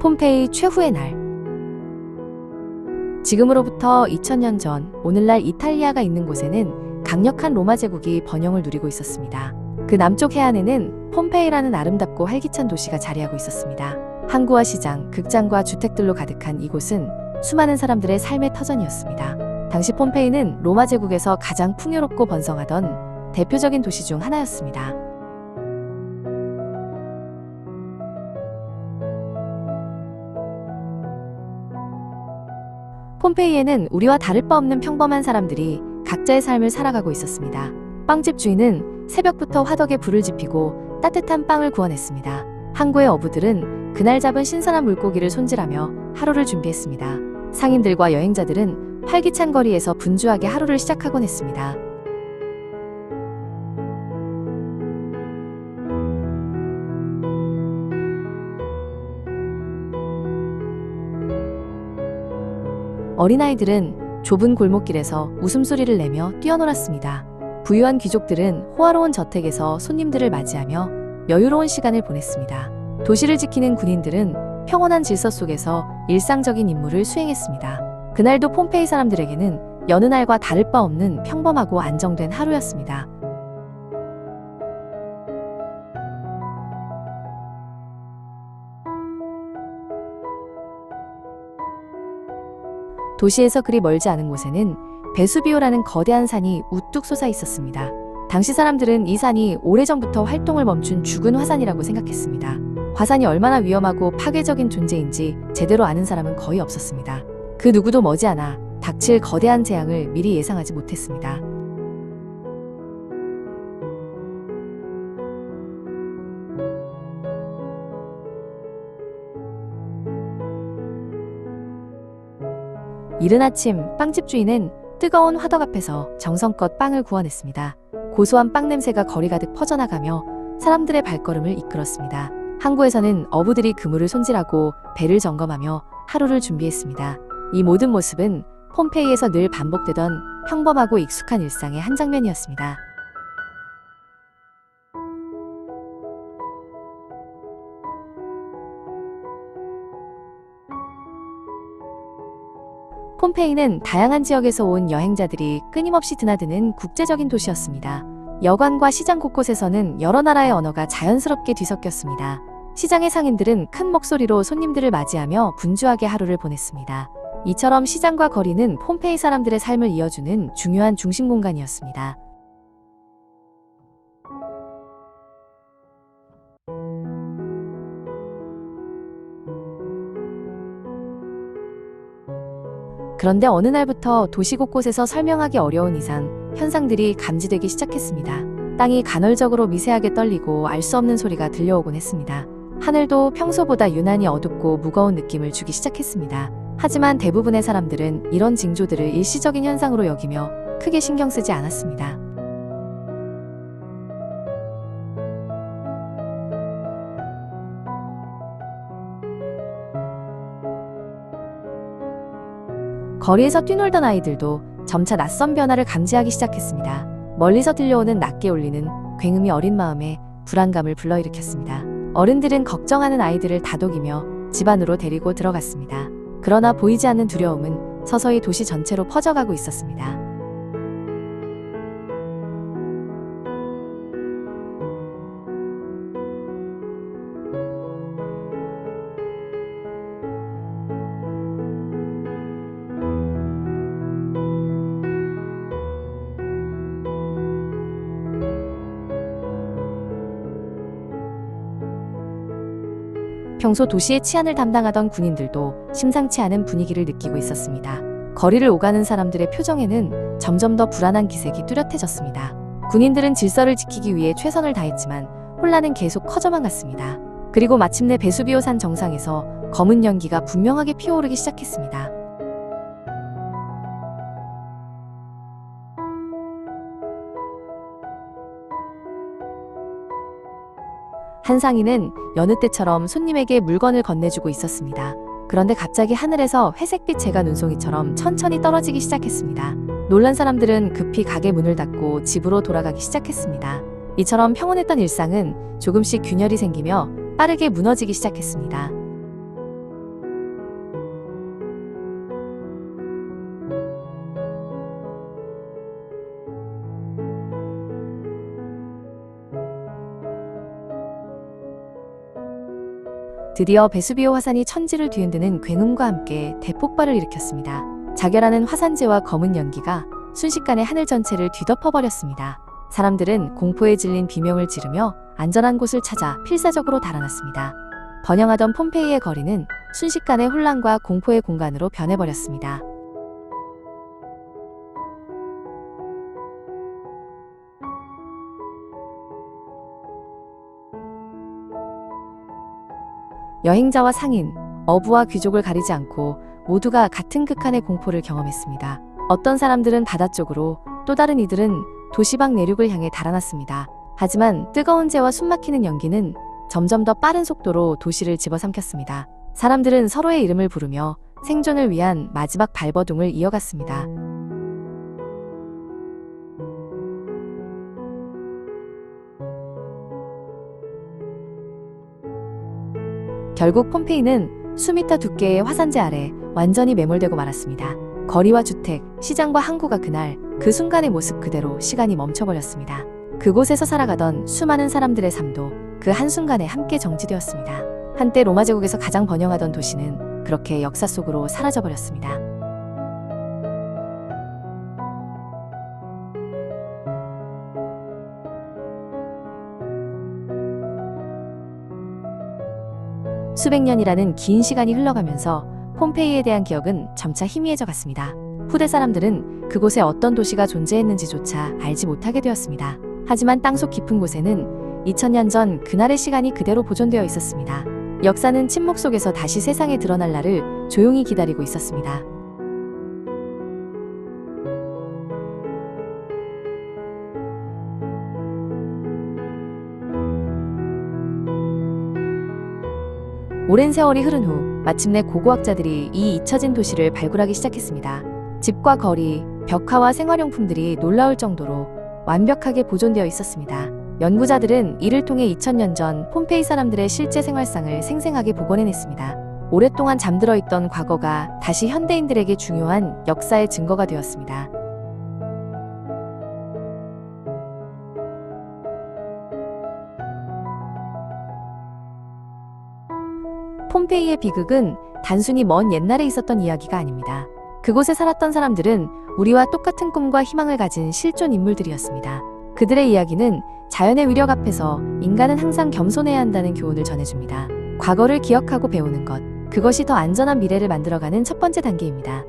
폼페이 최후의 날. 지금으로부터 2000년 전 오늘날 이탈리아가 있는 곳에는 강력한 로마 제국이 번영을 누리고 있었습니다. 그 남쪽 해안에는 폼페이라는 아름답고 활기찬 도시가 자리하고 있었습니다. 항구와 시장, 극장과 주택들로 가득한 이곳은 수많은 사람들의 삶의 터전이었습니다. 당시 폼페이는 로마 제국에서 가장 풍요롭고 번성하던 대표적인 도시 중 하나였습니다. 폼페이에는 우리와 다를 바 없는 평범한 사람들이 각자의 삶을 살아가고 있었습니다. 빵집 주인은 새벽부터 화덕에 불을 지피고 따뜻한 빵을 구워냈습니다. 항구의 어부들은 그날 잡은 신선한 물고기를 손질하며 하루를 준비했습니다. 상인들과 여행자들은 활기찬 거리에서 분주하게 하루를 시작하곤 했습니다. 어린아이들은 좁은 골목길에서 웃음소리를 내며 뛰어놀았습니다. 부유한 귀족들은 호화로운 저택에서 손님들을 맞이하며 여유로운 시간을 보냈습니다. 도시를 지키는 군인들은 평온한 질서 속에서 일상적인 임무를 수행했습니다. 그날도 폼페이 사람들에게는 여느 날과 다를 바 없는 평범하고 안정된 하루였습니다. 도시에서 그리 멀지 않은 곳에는 베수비오라는 거대한 산이 우뚝 솟아 있었습니다. 당시 사람들은 이 산이 오래전부터 활동을 멈춘 죽은 화산이라고 생각했습니다. 화산이 얼마나 위험하고 파괴적인 존재인지 제대로 아는 사람은 거의 없었습니다. 그 누구도 머지않아 닥칠 거대한 재앙을 미리 예상하지 못했습니다. 이른 아침 빵집 주인은 뜨거운 화덕 앞에서 정성껏 빵을 구워냈습니다. 고소한 빵 냄새가 거리 가득 퍼져나가며 사람들의 발걸음을 이끌었습니다. 항구에서는 어부들이 그물을 손질하고 배를 점검하며 하루를 준비했습니다. 이 모든 모습은 폼페이에서 늘 반복되던 평범하고 익숙한 일상의 한 장면이었습니다. 폼페이는 다양한 지역에서 온 여행자들이 끊임없이 드나드는 국제적인 도시였습니다. 여관과 시장 곳곳에서는 여러 나라의 언어가 자연스럽게 뒤섞였습니다. 시장의 상인들은 큰 목소리로 손님들을 맞이하며 분주하게 하루를 보냈습니다. 이처럼 시장과 거리는 폼페이 사람들의 삶을 이어주는 중요한 중심 공간이었습니다. 그런데 어느 날부터 도시 곳곳에서 설명하기 어려운 이상 현상들이 감지되기 시작했습니다. 땅이 간헐적으로 미세하게 떨리고 알 수 없는 소리가 들려오곤 했습니다. 하늘도 평소보다 유난히 어둡고 무거운 느낌을 주기 시작했습니다. 하지만 대부분의 사람들은 이런 징조들을 일시적인 현상으로 여기며 크게 신경 쓰지 않았습니다. 거리에서 뛰놀던 아이들도 점차 낯선 변화를 감지하기 시작했습니다. 멀리서 들려오는 낮게 울리는 굉음이 어린 마음에 불안감을 불러일으켰습니다. 어른들은 걱정하는 아이들을 다독이며 집 안으로 데리고 들어갔습니다. 그러나 보이지 않는 두려움은 서서히 도시 전체로 퍼져가고 있었습니다. 평소 도시의 치안을 담당하던 군인들도 심상치 않은 분위기를 느끼고 있었습니다. 거리를 오가는 사람들의 표정에는 점점 더 불안한 기색이 뚜렷해졌습니다. 군인들은 질서를 지키기 위해 최선을 다했지만 혼란은 계속 커져만 갔습니다. 그리고 마침내 베수비오 산 정상에서 검은 연기가 분명하게 피어오르기 시작했습니다. 한 상인은 여느 때처럼 손님에게 물건을 건네주고 있었습니다. 그런데 갑자기 하늘에서 회색빛 재가 눈송이처럼 천천히 떨어지기 시작했습니다. 놀란 사람들은 급히 가게 문을 닫고 집으로 돌아가기 시작했습니다. 이처럼 평온했던 일상은 조금씩 균열이 생기며 빠르게 무너지기 시작했습니다. 드디어 베수비오 화산이 천지를 뒤흔드는 굉음과 함께 대폭발을 일으켰습니다. 자결하는 화산재와 검은 연기가 순식간에 하늘 전체를 뒤덮어버렸습니다. 사람들은 공포에 질린 비명을 지르며 안전한 곳을 찾아 필사적으로 달아났습니다. 번영하던 폼페이의 거리는 순식간에 혼란과 공포의 공간으로 변해버렸습니다. 여행자와 상인, 어부와 귀족을 가리지 않고 모두가 같은 극한의 공포를 경험했습니다. 어떤 사람들은 바다 쪽으로, 또 다른 이들은 도시 밖 내륙을 향해 달아났습니다. 하지만 뜨거운 재와 숨막히는 연기는 점점 더 빠른 속도로 도시를 집어삼켰습니다. 사람들은 서로의 이름을 부르며 생존을 위한 마지막 발버둥을 이어갔습니다. 결국 폼페이는 수미터 두께의 화산재 아래 완전히 매몰되고 말았습니다. 거리와 주택, 시장과 항구가 그날 그 순간의 모습 그대로 시간이 멈춰버렸습니다. 그곳에서 살아가던 수많은 사람들의 삶도 그 한순간에 함께 정지되었습니다. 한때 로마 제국에서 가장 번영하던 도시는 그렇게 역사 속으로 사라져버렸습니다. 수백 년이라는 긴 시간이 흘러가면서 폼페이에 대한 기억은 점차 희미해져 갔습니다. 후대 사람들은 그곳에 어떤 도시가 존재했는지조차 알지 못하게 되었습니다. 하지만 땅속 깊은 곳에는 2000년 전 그날의 시간이 그대로 보존되어 있었습니다. 역사는 침묵 속에서 다시 세상에 드러날 날을 조용히 기다리고 있었습니다. 오랜 세월이 흐른 후 마침내 고고학자들이 이 잊혀진 도시를 발굴하기 시작했습니다. 집과 거리, 벽화와 생활용품들이 놀라울 정도로 완벽하게 보존되어 있었습니다. 연구자들은 이를 통해 2000년 전 폼페이 사람들의 실제 생활상을 생생하게 복원해냈습니다. 오랫동안 잠들어 있던 과거가 다시 현대인들에게 중요한 역사의 증거가 되었습니다. 폼페이의 비극은 단순히 먼 옛날에 있었던 이야기가 아닙니다. 그곳에 살았던 사람들은 우리와 똑같은 꿈과 희망을 가진 실존 인물들이었습니다. 그들의 이야기는 자연의 위력 앞에서 인간은 항상 겸손해야 한다는 교훈을 전해줍니다. 과거를 기억하고 배우는 것, 그것이 더 안전한 미래를 만들어가는 첫 번째 단계입니다.